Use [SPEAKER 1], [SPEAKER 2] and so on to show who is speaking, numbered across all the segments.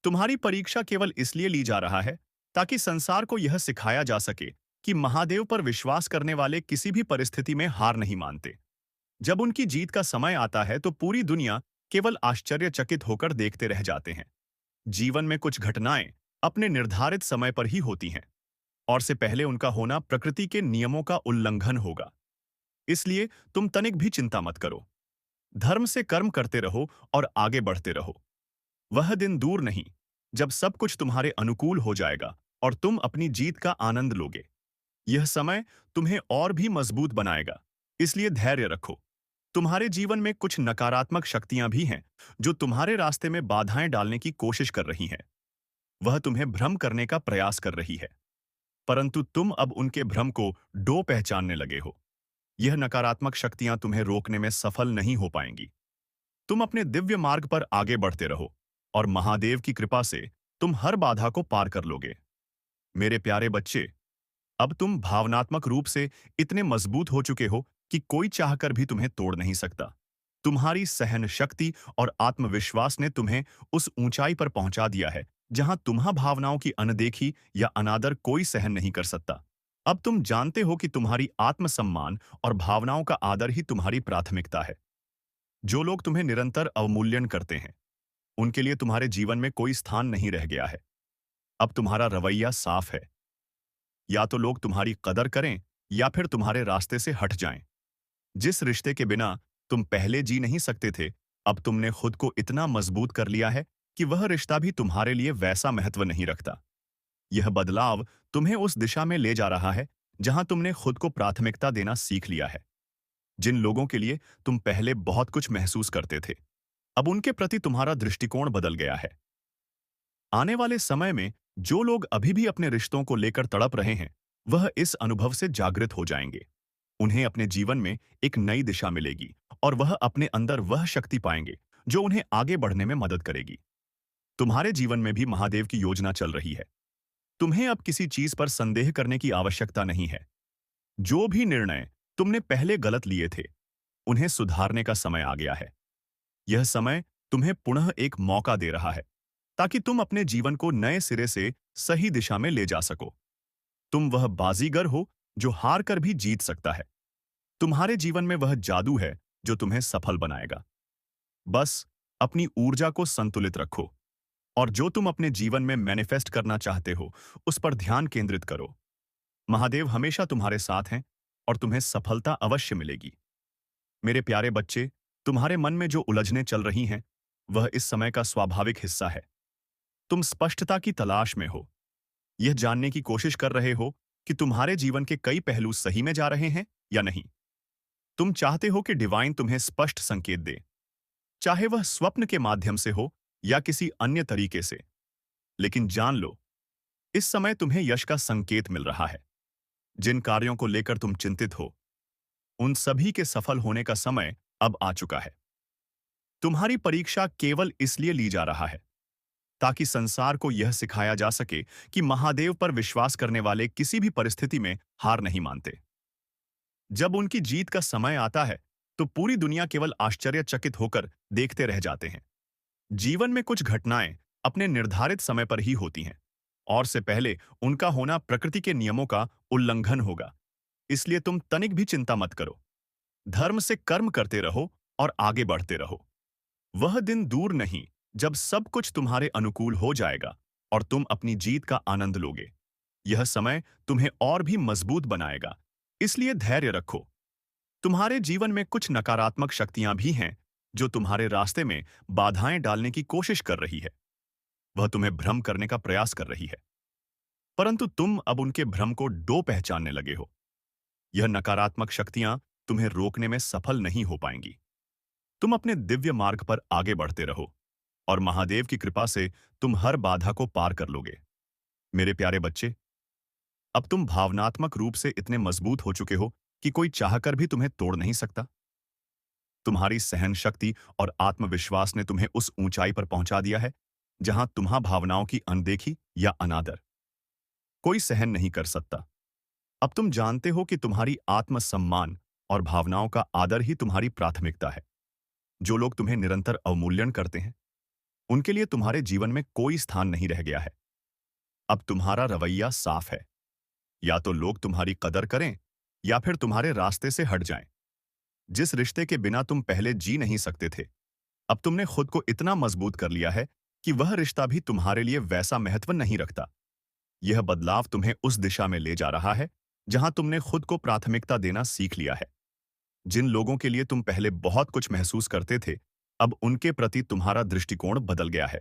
[SPEAKER 1] तुम्हारी परीक्षा केवल इसलिए ली जा रहा है ताकि संसार को यह सिखाया जा सके कि महादेव पर विश्वास करने वाले किसी भी परिस्थिति में हार नहीं मानते। जब उनकी जीत का समय आता है तो पूरी दुनिया केवल आश्चर्यचकित होकर देखते रह जाते हैं। जीवन में कुछ घटनाएं अपने निर्धारित समय पर ही होती हैं और से पहले उनका होना प्रकृति के नियमों का उल्लंघन होगा। इसलिए तुम तनिक भी चिंता मत करो। धर्म से कर्म करते रहो और आगे बढ़ते रहो। वह दिन दूर नहीं जब सब कुछ तुम्हारे अनुकूल हो जाएगा और तुम अपनी जीत का आनंद लोगे। यह समय तुम्हें और भी मजबूत बनाएगा, इसलिए धैर्य रखो। तुम्हारे जीवन में कुछ नकारात्मक शक्तियां भी हैं जो तुम्हारे रास्ते में बाधाएं डालने की कोशिश कर रही हैं। वह तुम्हें भ्रम करने का प्रयास कर रही है, परंतु तुम अब उनके भ्रम को डो पहचानने लगे हो। यह नकारात्मक शक्तियां तुम्हें रोकने में सफल नहीं हो पाएंगी। तुम अपने दिव्य मार्ग पर आगे बढ़ते रहो और महादेव की कृपा से तुम हर बाधा को पार कर लोगे। मेरे प्यारे बच्चे, अब तुम भावनात्मक रूप से इतने मजबूत हो चुके हो कि कोई चाहकर भी तुम्हें तोड़ नहीं सकता। तुम्हारी सहन शक्ति और आत्मविश्वास ने तुम्हें उस ऊंचाई पर पहुंचा दिया है जहां तुम्हारी भावनाओं की अनदेखी या अनादर कोई सहन नहीं कर सकता। अब तुम जानते हो कि तुम्हारी आत्मसम्मान और भावनाओं का आदर ही तुम्हारी प्राथमिकता है। जो लोग तुम्हें निरंतर अवमूल्यन करते हैं, उनके लिए तुम्हारे जीवन में कोई स्थान नहीं रह गया है। अब तुम्हारा रवैया साफ है। या तो लोग तुम्हारी कदर करें या फिर तुम्हारे रास्ते से हट जाएं। जिस रिश्ते के बिना तुम पहले जी नहीं सकते थे, अब तुमने खुद को इतना मजबूत कर लिया है कि वह रिश्ता भी तुम्हारे लिए वैसा महत्व नहीं रखता। यह बदलाव तुम्हें उस दिशा में ले जा रहा है जहां तुमने खुद को प्राथमिकता देना सीख लिया है। जिन लोगों के लिए तुम पहले बहुत कुछ महसूस करते थे, अब उनके प्रति तुम्हारा दृष्टिकोण बदल गया है। आने वाले समय में जो लोग अभी भी अपने रिश्तों को लेकर तड़प रहे हैं, वह इस अनुभव से जागृत हो जाएंगे। उन्हें अपने जीवन में एक नई दिशा मिलेगी और वह अपने अंदर वह शक्ति पाएंगे जो उन्हें आगे बढ़ने में मदद करेगी। तुम्हारे जीवन में भी महादेव की योजना चल रही है। तुम्हें अब किसी चीज पर संदेह करने की आवश्यकता नहीं है। जो भी निर्णय तुमने पहले गलत लिए थे, उन्हें सुधारने का समय आ गया है। यह समय तुम्हें पुनः एक मौका दे रहा है ताकि तुम अपने जीवन को नए सिरे से सही दिशा में ले जा सको। तुम वह बाजीगर हो जो हार कर भी जीत सकता है। तुम्हारे जीवन में वह जादू है जो तुम्हें सफल बनाएगा। बस अपनी ऊर्जा को संतुलित रखो और जो तुम अपने जीवन में मैनिफेस्ट करना चाहते हो, उस पर ध्यान केंद्रित करो। महादेव हमेशा तुम्हारे साथ हैं और तुम्हें सफलता अवश्य मिलेगी। मेरे प्यारे बच्चे, तुम्हारे मन में जो उलझनें चल रही हैं, वह इस समय का स्वाभाविक हिस्सा है। तुम स्पष्टता की तलाश में हो। यह जानने की कोशिश कर रहे हो कि तुम्हारे जीवन के कई पहलू सही में जा रहे हैं या नहीं। तुम चाहते हो कि डिवाइन तुम्हें स्पष्ट संकेत दे, चाहे वह स्वप्न के माध्यम से हो या किसी अन्य तरीके से। लेकिन जान लो, इस समय तुम्हें यश का संकेत मिल रहा है। जिन कार्यों को लेकर तुम चिंतित हो, उन सभी के सफल होने का समय अब आ चुका है। तुम्हारी परीक्षा केवल इसलिए ली जा रहा है ताकि संसार को यह सिखाया जा सके कि महादेव पर विश्वास करने वाले किसी भी परिस्थिति में हार नहीं मानते। जब उनकी जीत का समय आता है, तो पूरी दुनिया केवल आश्चर्यचकित होकर देखते रह जाते हैं। जीवन में कुछ घटनाएं अपने निर्धारित समय पर ही होती हैं और से पहले उनका होना प्रकृति के नियमों का उल्लंघन होगा। इसलिए तुम तनिक भी चिंता मत करो। धर्म से कर्म करते रहो और आगे बढ़ते रहो। वह दिन दूर नहीं जब सब कुछ तुम्हारे अनुकूल हो जाएगा और तुम अपनी जीत का आनंद लोगे। यह समय तुम्हें और भी मजबूत बनाएगा, इसलिए धैर्य रखो। तुम्हारे जीवन में कुछ नकारात्मक शक्तियां भी हैं जो तुम्हारे रास्ते में बाधाएं डालने की कोशिश कर रही है। वह तुम्हें भ्रम करने का प्रयास कर रही है, परंतु तुम अब उनके भ्रम को डो पहचानने लगे हो। यह नकारात्मक शक्तियां तुम्हें रोकने में सफल नहीं हो पाएंगी। तुम अपने दिव्य मार्ग पर आगे बढ़ते रहो और महादेव की कृपा से तुम हर बाधा को पार कर लोगे। मेरे प्यारे बच्चे, अब तुम भावनात्मक रूप से इतने मजबूत हो चुके हो कि कोई चाहकर भी तुम्हें तोड़ नहीं सकता। तुम्हारी सहन शक्ति और आत्मविश्वास ने तुम्हें उस ऊंचाई पर पहुंचा दिया है जहां तुम्हारी भावनाओं की अनदेखी या अनादर कोई सहन नहीं कर सकता। अब तुम जानते हो कि तुम्हारी आत्मसम्मान और भावनाओं का आदर ही तुम्हारी प्राथमिकता है। जो लोग तुम्हें निरंतर अवमूल्यन करते हैं, उनके लिए तुम्हारे जीवन में कोई स्थान नहीं रह गया है। अब तुम्हारा रवैया साफ है, या तो लोग तुम्हारी कदर करें या फिर तुम्हारे रास्ते से हट जाएं। जिस रिश्ते के बिना तुम पहले जी नहीं सकते थे, अब तुमने खुद को इतना मजबूत कर लिया है कि वह रिश्ता भी तुम्हारे लिए वैसा महत्व नहीं रखता। यह बदलाव तुम्हें उस दिशा में ले जा रहा है जहां तुमने खुद को प्राथमिकता देना सीख लिया है। जिन लोगों के लिए तुम पहले बहुत कुछ महसूस करते थे, अब उनके प्रति तुम्हारा दृष्टिकोण बदल गया है।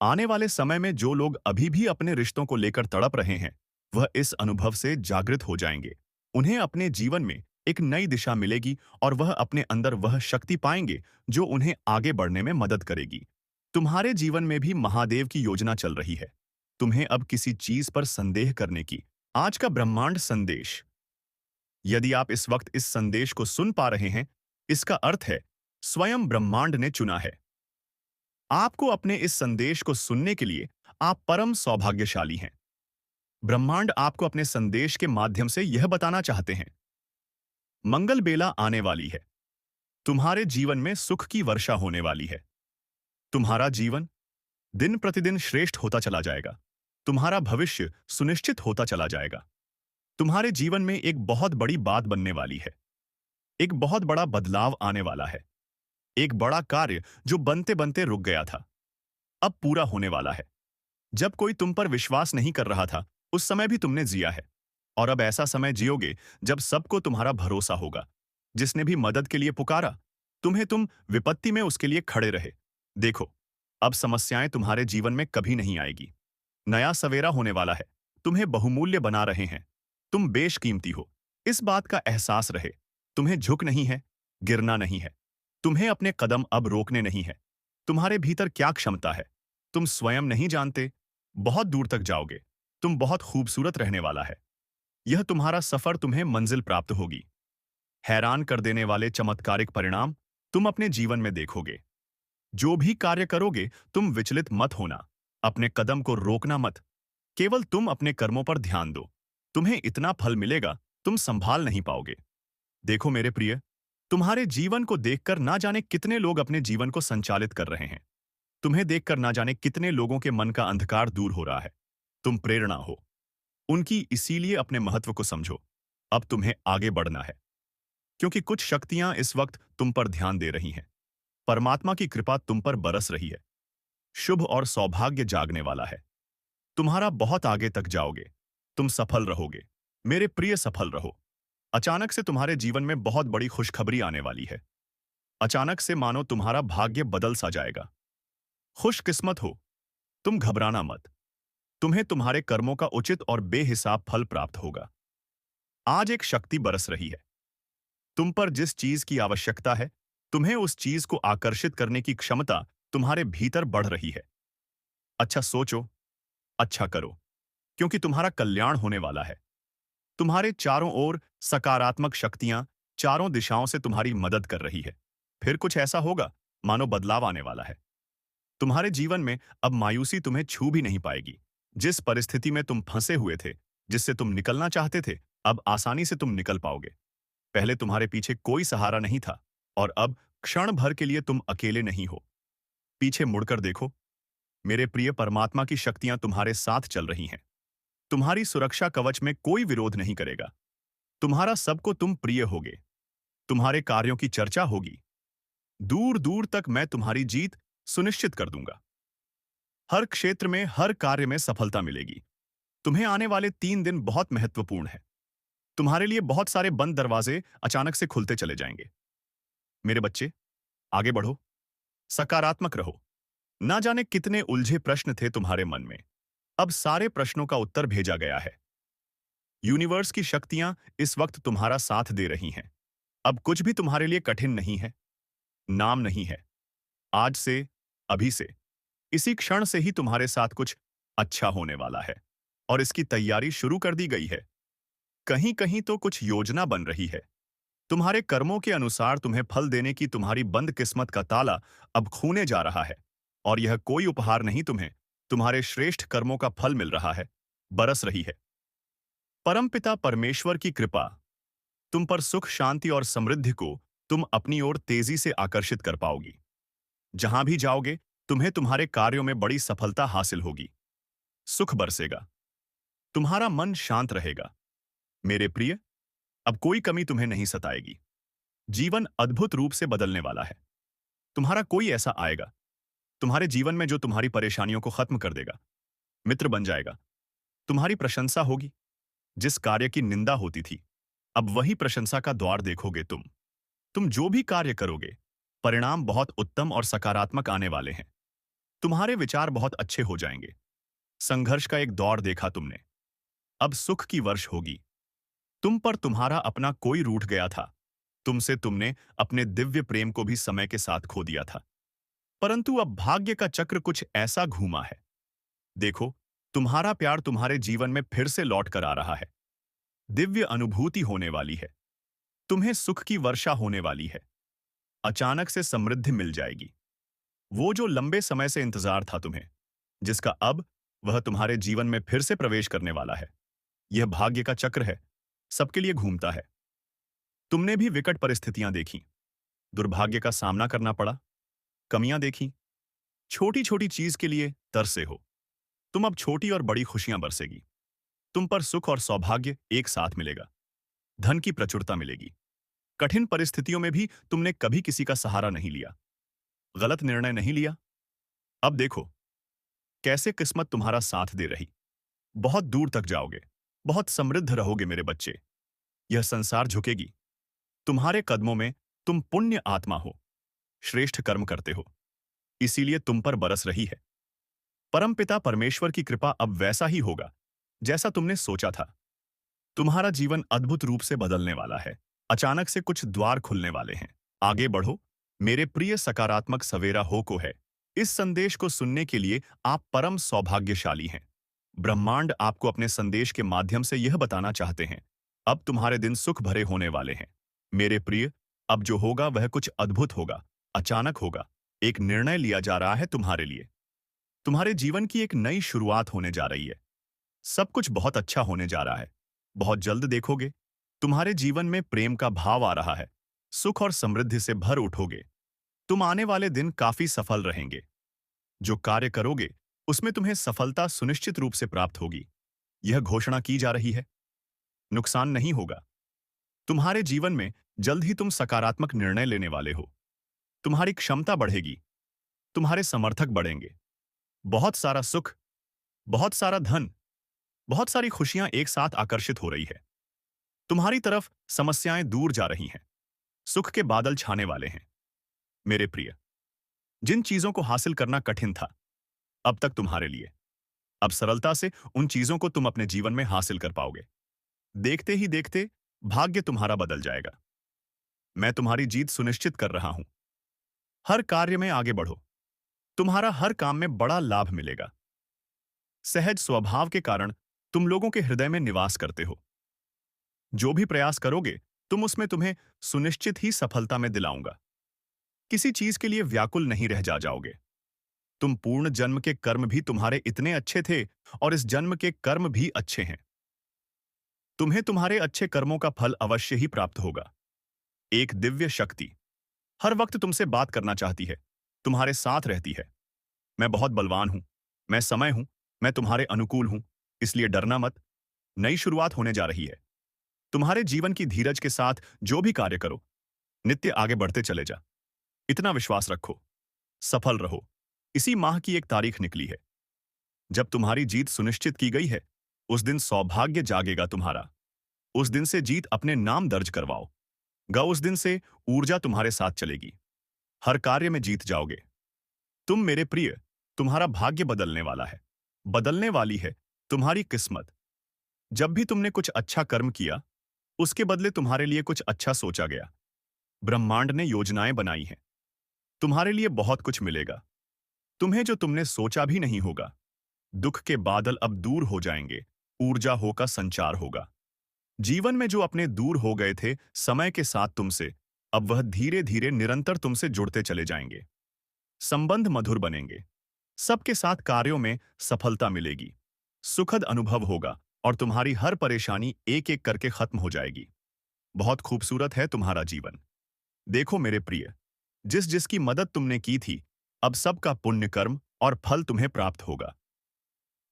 [SPEAKER 1] आने वाले समय में जो लोग अभी भी अपने रिश्तों को लेकर तड़प रहे हैं, वह इस अनुभव से जागृत हो जाएंगे। उन्हें अपने जीवन में एक नई दिशा मिलेगी और वह अपने अंदर वह शक्ति पाएंगे जो उन्हें आगे बढ़ने में मदद करेगी। तुम्हारे जीवन में भी महादेव की योजना चल रही है। तुम्हें अब किसी चीज पर संदेह करने की। आज का ब्रह्मांड संदेश। यदि आप इस वक्त इस संदेश को सुन पा रहे हैं, इसका अर्थ है स्वयं ब्रह्मांड ने चुना है आपको। अपने इस संदेश को सुनने के लिए आप परम सौभाग्यशाली हैं। ब्रह्मांड आपको अपने संदेश के माध्यम से यह बताना चाहते हैं, मंगल बेला आने वाली है। तुम्हारे जीवन में सुख की वर्षा होने वाली है। तुम्हारा जीवन दिन प्रतिदिन श्रेष्ठ होता चला जाएगा। तुम्हारा भविष्य सुनिश्चित होता चला जाएगा। तुम्हारे जीवन में एक बहुत बड़ी बात बनने वाली है। एक बहुत बड़ा बदलाव आने वाला है। एक बड़ा कार्य जो बनते बनते रुक गया था, अब पूरा होने वाला है। जब कोई तुम पर विश्वास नहीं कर रहा था, उस समय भी तुमने जिया है। और अब ऐसा समय जियोगे जब सबको तुम्हारा भरोसा होगा। जिसने भी मदद के लिए पुकारा, तुम विपत्ति में उसके लिए खड़े रहे। देखो, अब समस्याएं तुम्हारे जीवन में कभी नहीं आएगी। नया सवेरा होने वाला है। तुम्हें बहुमूल्य बना रहे हैं। तुम बेशकीमती हो, इस बात का एहसास रहे। तुम्हें झुक नहीं है, गिरना नहीं है। तुम्हें अपने कदम अब रोकने नहीं है। तुम्हारे भीतर क्या क्षमता है, तुम स्वयं नहीं जानते। बहुत दूर तक जाओगे। तुम बहुत खूबसूरत रहने वाला है। यह तुम्हारा सफर तुम्हें मंजिल प्राप्त होगी। हैरान कर देने वाले चमत्कारिक परिणाम तुम अपने जीवन में देखोगे। जो भी कार्य करोगे, तुम विचलित मत होना। अपने कदम को रोकना मत। केवल तुम अपने कर्मों पर ध्यान दो। तुम्हें इतना फल मिलेगा, तुम संभाल नहीं पाओगे। देखो मेरे प्रिय, तुम्हारे जीवन को देखकर ना जाने कितने लोग अपने जीवन को संचालित कर रहे हैं। तुम्हें देखकर ना जाने कितने लोगों के मन का अंधकार दूर हो रहा है। तुम प्रेरणा हो उनकी, इसीलिए अपने महत्व को समझो। अब तुम्हें आगे बढ़ना है, क्योंकि कुछ शक्तियां इस वक्त तुम पर ध्यान दे रही हैं। परमात्मा की कृपा तुम पर बरस रही है। शुभ और सौभाग्य जागने वाला है। तुम्हारा बहुत आगे तक जाओगे। तुम सफल रहोगे। मेरे प्रिय, सफल रहो। अचानक से तुम्हारे जीवन में बहुत बड़ी खुशखबरी आने वाली है। अचानक से मानो तुम्हारा भाग्य बदल सा जाएगा। खुशकिस्मत हो, तुम घबराना मत। तुम्हें तुम्हारे कर्मों का उचित और बेहिसाब फल प्राप्त होगा। आज एक शक्ति बरस रही है। तुम पर जिस चीज की आवश्यकता है, तुम्हें उस चीज को आकर्षित करने की क्षमता तुम्हारे भीतर बढ़ रही है। अच्छा सोचो, अच्छा करो, क्योंकि तुम्हारा कल्याण होने वाला है। तुम्हारे चारों ओर सकारात्मक शक्तियां चारों दिशाओं से तुम्हारी मदद कर रही है। फिर कुछ ऐसा होगा मानो बदलाव आने वाला है। तुम्हारे जीवन में अब मायूसी तुम्हें छू भी नहीं पाएगी। जिस परिस्थिति में तुम फंसे हुए थे, जिससे तुम निकलना चाहते थे, अब आसानी से तुम निकल पाओगे। पहले तुम्हारे पीछे कोई सहारा नहीं था, और अब क्षण भर के लिए तुम अकेले नहीं हो। पीछे मुड़कर देखो मेरे प्रिय, परमात्मा की शक्तियां तुम्हारे साथ चल रही हैं। तुम्हारी सुरक्षा कवच में कोई विरोध नहीं करेगा। तुम्हारा सबको तुम प्रिय होगे। तुम्हारे कार्यों की चर्चा होगी। दूर दूर तक मैं तुम्हारी जीत सुनिश्चित कर दूंगा। हर क्षेत्र में, हर कार्य में सफलता मिलेगी। तुम्हें आने वाले 3 दिन बहुत महत्वपूर्ण है। तुम्हारे लिए बहुत सारे बंद दरवाजे अचानक से खुलते चले जाएंगे। मेरे बच्चे, आगे बढ़ो, सकारात्मक रहो। ना जाने कितने उलझे प्रश्न थे तुम्हारे मन में, अब सारे प्रश्नों का उत्तर भेजा गया है। यूनिवर्स की शक्तियां इस वक्त तुम्हारा साथ दे रही हैं। अब कुछ भी तुम्हारे लिए कठिन नहीं है, नाम नहीं है। आज से, अभी से, इसी क्षण से ही तुम्हारे साथ कुछ अच्छा होने वाला है, और इसकी तैयारी शुरू कर दी गई है। कहीं कहीं तो कुछ योजना बन रही है। तुम्हारे कर्मों के अनुसार तुम्हें फल देने की तुम्हारी बंद किस्मत का ताला अब खूने जा रहा है। और यह कोई उपहार नहीं, तुम्हें तुम्हारे श्रेष्ठ कर्मों का फल मिल रहा है, बरस रही है। परमपिता परमेश्वर की कृपा तुम पर सुख, शांति और समृद्धि को तुम अपनी ओर तेजी से आकर्षित कर पाओगी। जहां भी जाओगे, तुम्हें तुम्हारे कार्यों में बड़ी सफलता हासिल होगी। सुख बरसेगा। तुम्हारा मन शांत रहेगा। मेरे प्रिय, अब कोई कमी तुम्हें नहीं सताएगी। जीवन अद्भुत रूप से बदलने वाला है। तुम्हारा कोई ऐसा आएगा तुम्हारे जीवन में जो तुम्हारी परेशानियों को खत्म कर देगा। मित्र बन जाएगा। तुम्हारी प्रशंसा होगी। जिस कार्य की निंदा होती थी, अब वही प्रशंसा का द्वार देखोगे तुम। तुम जो भी कार्य करोगे, परिणाम बहुत उत्तम और सकारात्मक आने वाले हैं। तुम्हारे विचार बहुत अच्छे हो जाएंगे। संघर्ष का एक दौर देखा तुमने, अब सुख की वर्ष होगी। तुम पर तुम्हारा अपना कोई रूठ गया था। तुमसे तुमने अपने दिव्य प्रेम को भी समय के साथ खो दिया था। परंतु अब भाग्य का चक्र कुछ ऐसा घूमा है। देखो, तुम्हारा प्यार तुम्हारे जीवन में फिर से लौट कर आ रहा है। दिव्य अनुभूति होने वाली है। तुम्हें सुख की वर्षा होने वाली है। अचानक से समृद्धि मिल जाएगी। वो जो लंबे समय से इंतजार था तुम्हें, जिसका अब वह तुम्हारे जीवन में फिर से प्रवेश करने वाला है। यह भाग्य का चक्र है, सबके लिए घूमता है। तुमने भी विकट परिस्थितियां देखी, दुर्भाग्य का सामना करना पड़ा, कमियां देखी, छोटी छोटी चीज के लिए तरसे हो। तुम अब छोटी और बड़ी खुशियां बरसेगी। तुम पर सुख और सौभाग्य एक साथ मिलेगा। धन की प्रचुरता मिलेगी। कठिन परिस्थितियों में भी तुमने कभी किसी का सहारा नहीं लिया, गलत निर्णय नहीं लिया। अब देखो कैसे किस्मत तुम्हारा साथ दे रही। बहुत दूर तक जाओगे, बहुत समृद्ध रहोगे मेरे बच्चे। यह संसार झुकेगी तुम्हारे कदमों में। तुम पुण्य आत्मा हो, श्रेष्ठ कर्म करते हो, इसीलिए तुम पर बरस रही है। परमपिता परमेश्वर की कृपा अब वैसा ही होगा जैसा तुमने सोचा था। तुम्हारा जीवन अद्भुत रूप से बदलने वाला है। अचानक से कुछ द्वार खुलने वाले हैं। आगे बढ़ो मेरे प्रिय। सकारात्मक सवेरा हो को है। इस संदेश को सुनने के लिए आप परम सौभाग्यशाली हैं। ब्रह्मांड आपको अपने संदेश के माध्यम से यह बताना चाहते हैं, अब तुम्हारे दिन सुख भरे होने वाले हैं। मेरे प्रिय, अब जो होगा वह कुछ अद्भुत होगा, अचानक होगा। एक निर्णय लिया जा रहा है तुम्हारे लिए। तुम्हारे जीवन की एक नई शुरुआत होने जा रही है। सब कुछ बहुत अच्छा होने जा रहा है। बहुत जल्द देखोगे तुम्हारे जीवन में प्रेम का भाव आ रहा है। सुख और समृद्धि से भर उठोगे। तुम आने वाले दिन काफी सफल रहेंगे। जो कार्य करोगे उसमें तुम्हें सफलता सुनिश्चित रूप से प्राप्त होगी। यह घोषणा की जा रही है, नुकसान नहीं होगा। तुम्हारे जीवन में जल्द ही तुम सकारात्मक निर्णय लेने वाले हो। तुम्हारी क्षमता बढ़ेगी। तुम्हारे समर्थक बढ़ेंगे। बहुत सारा सुख, बहुत सारा धन, बहुत सारी खुशियां एक साथ आकर्षित हो रही है। तुम्हारी तरफ समस्याएं दूर जा रही हैं। सुख के बादल छाने वाले हैं। मेरे प्रिय, जिन चीजों को हासिल करना कठिन था, अब तक तुम्हारे लिए, अब सरलता से उन चीजों को तुम अपने जीवन में हासिल कर पाओगे। देखते ही देखते भाग्य तुम्हारा बदल जाएगा। मैं तुम्हारी जीत सुनिश्चित कर रहा हूं। हर कार्य में आगे बढ़ो। तुम्हारा हर काम में बड़ा लाभ मिलेगा। सहज स्वभाव के कारण तुम लोगों के हृदय में निवास करते हो। जो भी प्रयास करोगे तुम उसमें तुम्हें सुनिश्चित ही सफलता में दिलाऊंगा। किसी चीज के लिए व्याकुल नहीं रह जाओगे। तुम पूर्ण जन्म के कर्म भी तुम्हारे इतने अच्छे थे और इस जन्म के कर्म भी अच्छे हैं। तुम्हें तुम्हारे अच्छे कर्मों का फल अवश्य ही प्राप्त होगा। एक दिव्य शक्ति हर वक्त तुमसे बात करना चाहती है, तुम्हारे साथ रहती है। मैं बहुत बलवान हूं, मैं समय हूं, मैं तुम्हारे अनुकूल हूं, इसलिए डरना मत। नई शुरुआत होने जा रही है। तुम्हारे जीवन की धीरज के साथ जो भी कार्य करो, नित्य आगे बढ़ते चले जा। इतना विश्वास रखो, सफल रहो। इसी माह की एक तारीख निकली है जब तुम्हारी जीत सुनिश्चित की गई है। उस दिन सौभाग्य जागेगा तुम्हारा। उस दिन से जीत अपने नाम दर्ज करवाओ। उस दिन से ऊर्जा तुम्हारे साथ चलेगी। हर कार्य में जीत जाओगे। तुम मेरे प्रिय, तुम्हारा भाग्य बदलने वाला है। बदलने वाली है तुम्हारी किस्मत। जब भी तुमने कुछ अच्छा कर्म किया, उसके बदले तुम्हारे लिए कुछ अच्छा सोचा गया। ब्रह्मांड ने योजनाएं बनाई हैं। तुम्हारे लिए बहुत कुछ मिलेगा, तुम्हें जो तुमने सोचा भी नहीं होगा। दुख के बादल अब दूर हो जाएंगे। ऊर्जा हो का संचार होगा। जीवन में जो अपने दूर हो गए थे समय के साथ तुमसे, अब वह धीरे धीरे निरंतर तुमसे जुड़ते चले जाएंगे। संबंध मधुर बनेंगे। सबके साथ कार्यों में सफलता मिलेगी। सुखद अनुभव होगा और तुम्हारी हर परेशानी एक एक करके खत्म हो जाएगी। बहुत खूबसूरत है तुम्हारा जीवन। देखो मेरे प्रिय, जिस जिसकी मदद तुमने की थी, अब सबका पुण्य कर्म और फल तुम्हें प्राप्त होगा।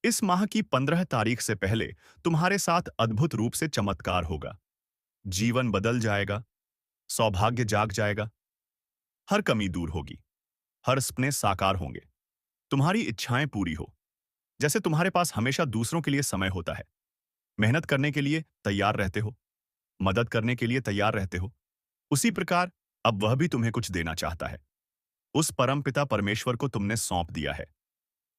[SPEAKER 1] इस माह की 15 तारीख से पहले तुम्हारे साथ अद्भुत रूप से चमत्कार होगा। जीवन बदल जाएगा, सौभाग्य जाग जाएगा, हर कमी दूर होगी, हर सपने साकार होंगे, तुम्हारी इच्छाएं पूरी हो। जैसे तुम्हारे पास हमेशा दूसरों के लिए समय होता है, मेहनत करने के लिए तैयार रहते हो, मदद करने के लिए तैयार रहते हो, उसी प्रकार अब वह भी तुम्हें कुछ देना चाहता है। उस परमपिता परमेश्वर को तुमने सौंप दिया है।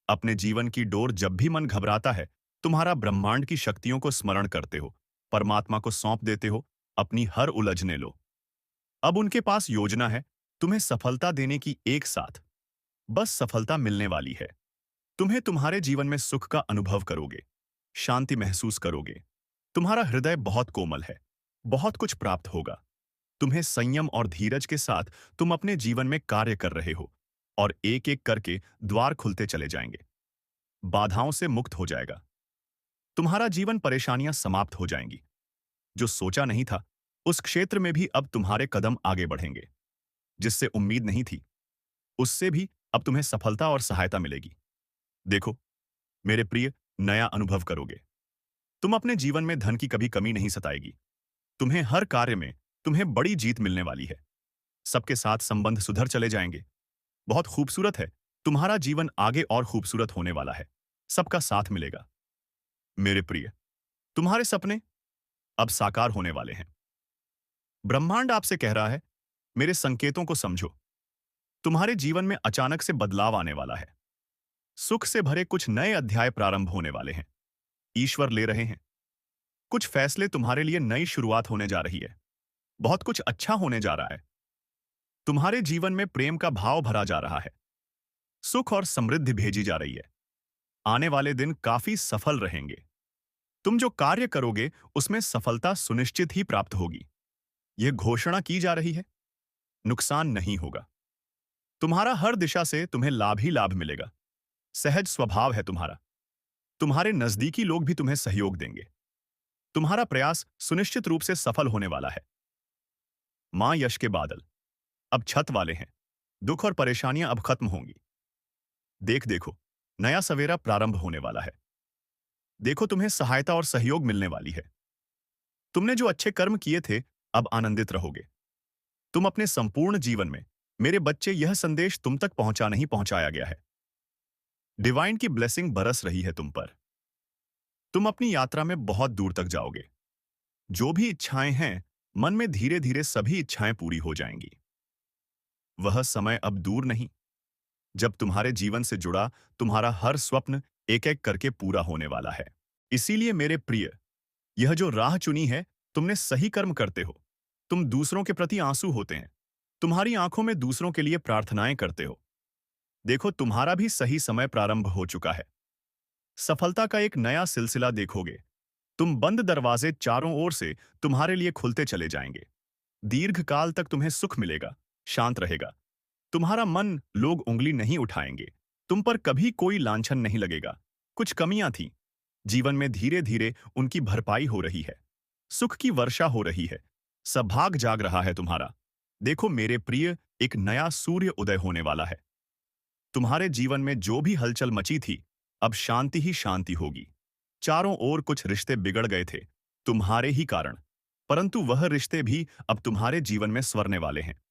[SPEAKER 1] अपने जीवन की डोर जब भी मन घबराता है, तुम्हारा ब्रह्मांड की शक्तियों को स्मरण करते हो, परमात्मा को सौंप देते हो, अपनी हर उलझने लो। अब उनके पास योजना है, तुम्हें सफलता देने की एक साथ। बस सफलता मिलने वाली है। तुम्हें तुम्हारे जीवन में सुख का अनुभव करोगे, शांति महसूस करोगे। तुम्हारा हृदय बहुत कोमल है, बहुत कुछ प्राप्त होगा। तुम्हें संयम और धीरज के साथ तुम अपने जीवन में कार्य कर रहे हो और एक एक करके द्वार खुलते चले जाएंगे। बाधाओं से मुक्त हो जाएगा। तुम्हारा जीवन परेशानियां समाप्त हो जाएंगी। जो सोचा नहीं था, उस क्षेत्र में भी अब तुम्हारे कदम आगे बढ़ेंगे। जिससे उम्मीद नहीं थी, उससे भी अब तुम्हें सफलता और सहायता मिलेगी। देखो, मेरे प्रिय, नया अनुभव करोगे। तुम अपने जीवन में धन की कभी कमी नहीं सताएगी। तुम्हें हर कार्य में तुम्हें बड़ी जीत मिलने वाली है। सबके साथ संबंध सुधर चले जाएंगे। बहुत खूबसूरत है। तुम्हारा जीवन आगे और खूबसूरत होने वाला है। सबका साथ मिलेगा। मेरे प्रिय, तुम्हारे सपने अब साकार होने वाले हैं। ब्रह्मांड आपसे कह रहा है, मेरे संकेतों को समझो। तुम्हारे जीवन में अचानक से बदलाव आने वाला है। सुख से भरे कुछ नए अध्याय प्रारंभ होने वाले हैं। ईश्वर ले रहे हैं। कुछ फैसले तुम्हारे लिए नई शुरुआत होने जा रही है। बहुत कुछ अच्छा होने जा रहा है। तुम्हारे जीवन में प्रेम का भाव भरा जा रहा है। सुख और समृद्धि भेजी जा रही है। आने वाले दिन काफी सफल रहेंगे। तुम जो कार्य करोगे उसमें सफलता सुनिश्चित ही प्राप्त होगी। यह घोषणा की जा रही है, नुकसान नहीं होगा। तुम्हारा हर दिशा से तुम्हें लाभ ही लाभ मिलेगा। सहज स्वभाव है तुम्हारा। तुम्हारे नजदीकी लोग भी तुम्हें सहयोग देंगे। तुम्हारा प्रयास सुनिश्चित रूप से सफल होने वाला है। मां यश के बादल अब छत वाले हैं। दुख और परेशानियां अब खत्म होंगी। देखो, नया सवेरा प्रारंभ होने वाला है। देखो, तुम्हें सहायता और सहयोग मिलने वाली है। तुमने जो अच्छे कर्म किए थे, अब आनंदित रहोगे। तुम अपने संपूर्ण जीवन में, मेरे बच्चे, यह संदेश तुम तक नहीं पहुंचाया गया है। डिवाइन की ब्लेसिंग बरस रही है तुम पर। तुम अपनी यात्रा में बहुत दूर तक जाओगे। जो भी इच्छाएं हैं, मन में धीरे धीरे सभी इच्छाएं पूरी हो जाएंगी। वह समय अब दूर नहीं, जब तुम्हारे जीवन से जुड़ा तुम्हारा हर स्वप्न एक एक करके पूरा होने वाला है। इसीलिए मेरे प्रिय, यह जो राह चुनी है, तुमने सही कर्म करते हो। तुम दूसरों के प्रति आंसू होते हैं। तुम्हारी आंखों में दूसरों के लिए प्रार्थनाएं करते हो। देखो, तुम्हारा भी सही समय प्रारंभ हो चुका है। सफलता का एक नया सिलसिला देखोगे। तुम बंद दरवाजे चारों ओर से तुम्हारे लिए खुलते चले जाएंगे। दीर्घकाल तक तुम्हें सुख मिलेगा, शांत रहेगा। तुम्हारा मन, लोग उंगली नहीं उठाएंगे। तुम पर कभी कोई लांछन नहीं लगेगा। कुछ कमियां थीं, जीवन में धीरे धीरे उनकी भरपाई हो रही है। सुख की वर्षा हो रही है। सौभाग जाग रहा है तुम्हारा। देखो मेरे प्रिय, एक नया सूर्य उदय होने वाला है। तुम्हारे जीवन में जो भी हलचल मची थी, अब शांति ही शांति होगी। चारों ओर कुछ रिश्ते बिगड़ गए थे, तुम्हारे ही कारण, परंतु वह रिश्ते भी अब तुम्हारे जीवन में संवरने वाले हैं।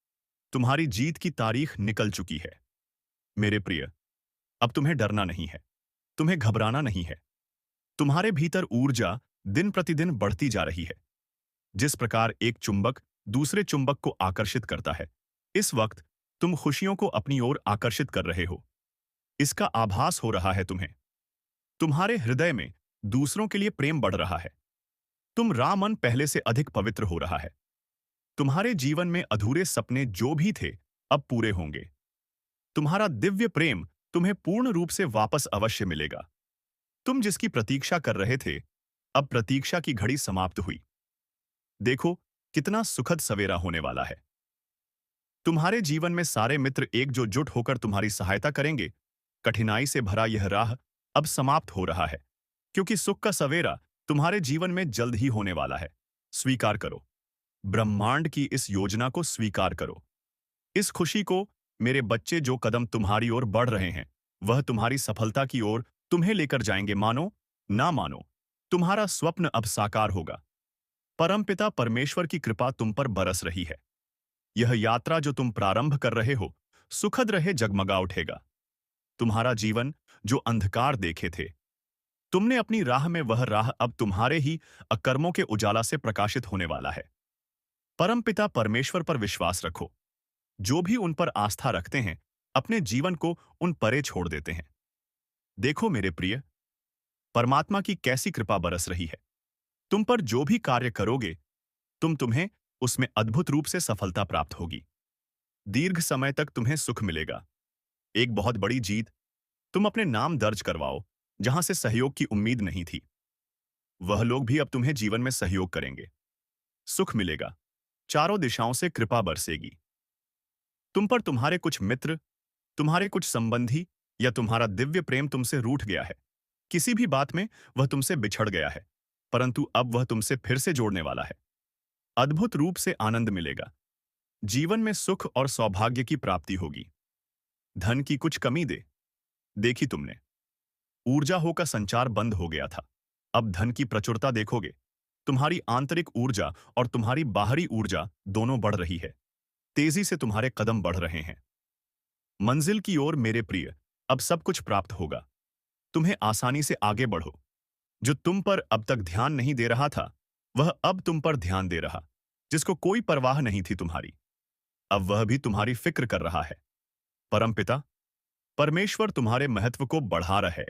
[SPEAKER 1] तुम्हारी जीत की तारीख निकल चुकी है। मेरे प्रिय, अब तुम्हें डरना नहीं है, तुम्हें घबराना नहीं है। तुम्हारे भीतर ऊर्जा दिन प्रतिदिन बढ़ती जा रही है। जिस प्रकार एक चुंबक दूसरे चुंबक को आकर्षित करता है, इस वक्त तुम खुशियों को अपनी ओर आकर्षित कर रहे हो। इसका आभास हो रहा है तुम्हें। तुम्हारे हृदय में दूसरों के लिए प्रेम बढ़ रहा है। तुम रामन पहले से अधिक पवित्र हो रहा है। तुम्हारे जीवन में अधूरे सपने जो भी थे, अब पूरे होंगे। तुम्हारा दिव्य प्रेम तुम्हें पूर्ण रूप से वापस अवश्य मिलेगा। तुम जिसकी प्रतीक्षा कर रहे थे, अब प्रतीक्षा की घड़ी समाप्त हुई। देखो, कितना सुखद सवेरा होने वाला है। तुम्हारे जीवन में सारे मित्र एकजुट होकर तुम्हारी सहायता करेंगे। कठिनाई से भरा यह राह अब समाप्त हो रहा है, क्योंकि सुख का सवेरा तुम्हारे जीवन में जल्द ही होने वाला है। स्वीकार करो। ब्रह्मांड की इस योजना को स्वीकार करो। इस खुशी को मेरे बच्चे, जो कदम तुम्हारी ओर बढ़ रहे हैं, वह तुम्हारी सफलता की ओर तुम्हें लेकर जाएंगे। मानो ना मानो, तुम्हारा स्वप्न अब साकार होगा। परमपिता परमेश्वर की कृपा तुम पर बरस रही है। यह यात्रा जो तुम प्रारंभ कर रहे हो, सुखद रहे, जगमगा उठेगा। तुम्हारा जीवन जो अंधकार देखे थे, तुमने अपनी राह में, वह राह अब तुम्हारे ही अकर्मों के उजाला से प्रकाशित होने वाला है। परमपिता परमेश्वर पर विश्वास रखो। जो भी उन पर आस्था रखते हैं, अपने जीवन को उन परे छोड़ देते हैं। देखो मेरे प्रिय, परमात्मा की कैसी कृपा बरस रही है। तुम पर जो भी कार्य करोगे, तुम्हें उसमें अद्भुत रूप से सफलता प्राप्त होगी। दीर्घ समय तक तुम्हें सुख मिलेगा। एक बहुत बड़ी जीत तुम अपने नाम दर्ज करवाओ, जहां से सहयोग की उम्मीद नहीं थी। वह लोग भी अब तुम्हें जीवन में सहयोग करेंगे। सुख मिलेगा। चारों दिशाओं से कृपा बरसेगी। तुम पर तुम्हारे कुछ मित्र, तुम्हारे कुछ संबंधी या तुम्हारा दिव्य प्रेम तुमसे रूठ गया है। किसी भी बात में वह तुमसे बिछड़ गया है, परंतु अब वह तुमसे फिर से जोड़ने वाला है। अद्भुत रूप से आनंद मिलेगा। जीवन में सुख और सौभाग्य की प्राप्ति होगी। धन की कुछ कमी देखी तुमने। ऊर्जा हो का संचार बंद हो गया था। अब धन की प्रचुरता देखोगे। तुम्हारी आंतरिक ऊर्जा और तुम्हारी बाहरी ऊर्जा दोनों बढ़ रही है। तेजी से तुम्हारे कदम बढ़ रहे हैं मंजिल की ओर। मेरे प्रिय, अब सब कुछ प्राप्त होगा। तुम्हें आसानी से आगे बढ़ो। जो तुम पर अब तक ध्यान नहीं दे रहा था, वह अब तुम पर ध्यान दे रहा। जिसको कोई परवाह नहीं थी तुम्हारी, अब वह भी तुम्हारी फिक्र कर रहा है। परमपिता परमेश्वर तुम्हारे महत्व को बढ़ा रहा है।